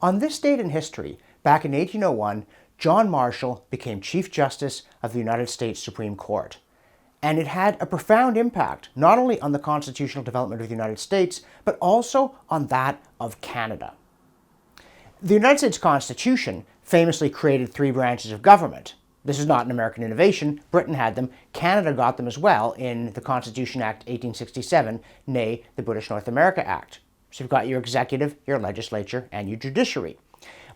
On this date in history, back in 1801, John Marshall became Chief Justice of the United States Supreme Court. And it had a profound impact, not only on the constitutional development of the United States, but also on that of Canada. The United States Constitution famously created three branches of government. This is not an American innovation. Britain had them. Canada got them as well in the Constitution Act 1867, nay, the British North America Act. So you've got your executive, your legislature, and your judiciary.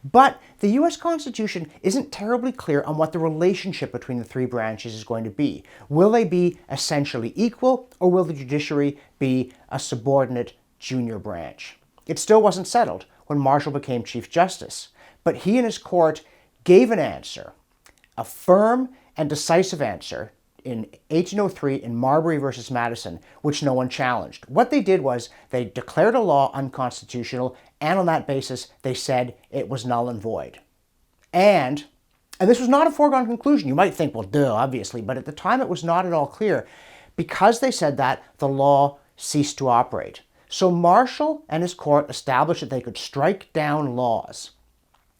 But the U.S. Constitution isn't terribly clear on what the relationship between the three branches is going to be. Will they be essentially equal, or will the judiciary be a subordinate junior branch? It still wasn't settled when Marshall became Chief Justice, but he and his court gave an answer, a firm and decisive answer, in 1803 in Marbury versus Madison, which no one challenged. What they did was they declared a law unconstitutional, and on that basis they said it was null and void. And this was not a foregone conclusion. You might think, well, duh, obviously, but at the time it was not at all clear. Because they said that, the law ceased to operate. So Marshall and his court established that they could strike down laws.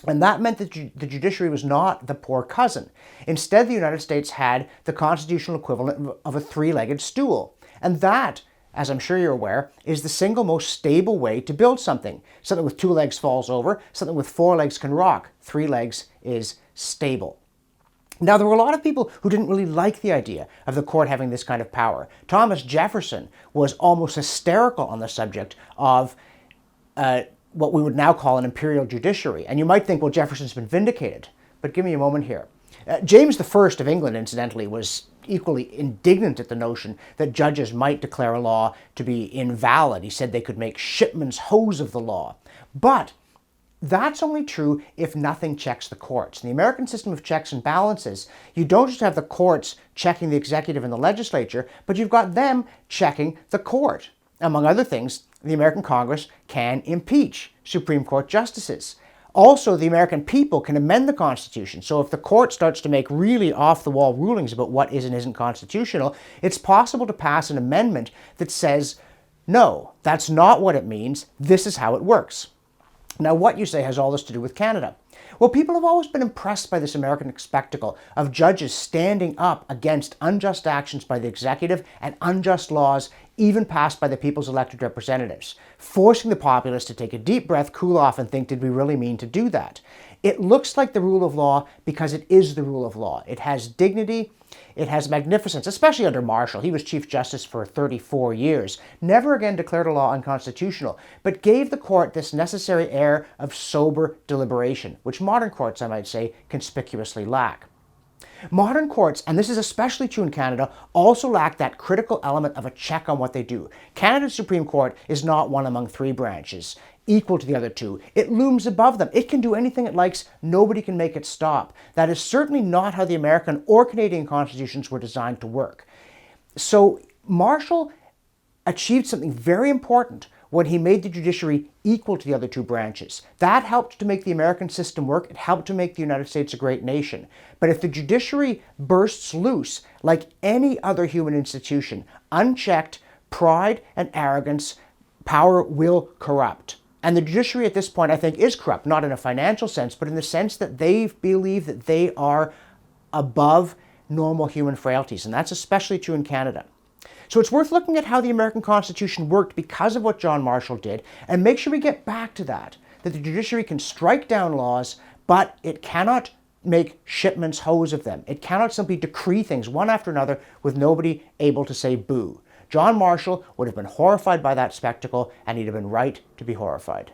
And that meant that the judiciary was not the poor cousin. Instead, the United States had the constitutional equivalent of a three-legged stool. And that, as I'm sure you're aware, is the single most stable way to build something. Something with two legs falls over, something with four legs can rock. Three legs is stable. Now, there were a lot of people who didn't really like the idea of the court having this kind of power. Thomas Jefferson was almost hysterical on the subject of what we would now call an imperial judiciary. And you might think, well, Jefferson's been vindicated. But give me a moment here. James I of England, incidentally, was equally indignant at the notion that judges might declare a law to be invalid. He said they could make shipman's hose of the law. But that's only true if nothing checks the courts. In the American system of checks and balances, you don't just have the courts checking the executive and the legislature, but you've got them checking the court. Among other things, the American Congress can impeach Supreme Court justices. Also, the American people can amend the Constitution. So if the court starts to make really off-the-wall rulings about what is and isn't constitutional, it's possible to pass an amendment that says, no, that's not what it means. This is how it works. Now, what you say has all this to do with Canada. Well, people have always been impressed by this American spectacle of judges standing up against unjust actions by the executive and unjust laws even passed by the people's elected representatives, forcing the populace to take a deep breath, cool off, and think, did we really mean to do that? It looks like the rule of law because it is the rule of law. It has dignity, it has magnificence, especially under Marshall. He was Chief Justice for 34 years, never again declared a law unconstitutional, but gave the court this necessary air of sober deliberation, which modern courts, I might say, conspicuously lack. Modern courts, and this is especially true in Canada, also lack that critical element of a check on what they do. Canada's Supreme Court is not one among three branches, equal to the other two. It looms above them. It can do anything it likes. Nobody can make it stop. That is certainly not how the American or Canadian constitutions were designed to work. So Marshall achieved something very important when he made the judiciary equal to the other two branches. That helped to make the American system work. It helped to make the United States a great nation. But if the judiciary bursts loose, like any other human institution, unchecked, pride and arrogance, power will corrupt. And the judiciary at this point, I think, is corrupt, not in a financial sense, but in the sense that they believe that they are above normal human frailties. And that's especially true in Canada. So it's worth looking at how the American Constitution worked because of what John Marshall did, and make sure we get back to that the judiciary can strike down laws, but it cannot make shipman's hose of them. It cannot simply decree things one after another with nobody able to say boo. John Marshall would have been horrified by that spectacle, and he'd have been right to be horrified.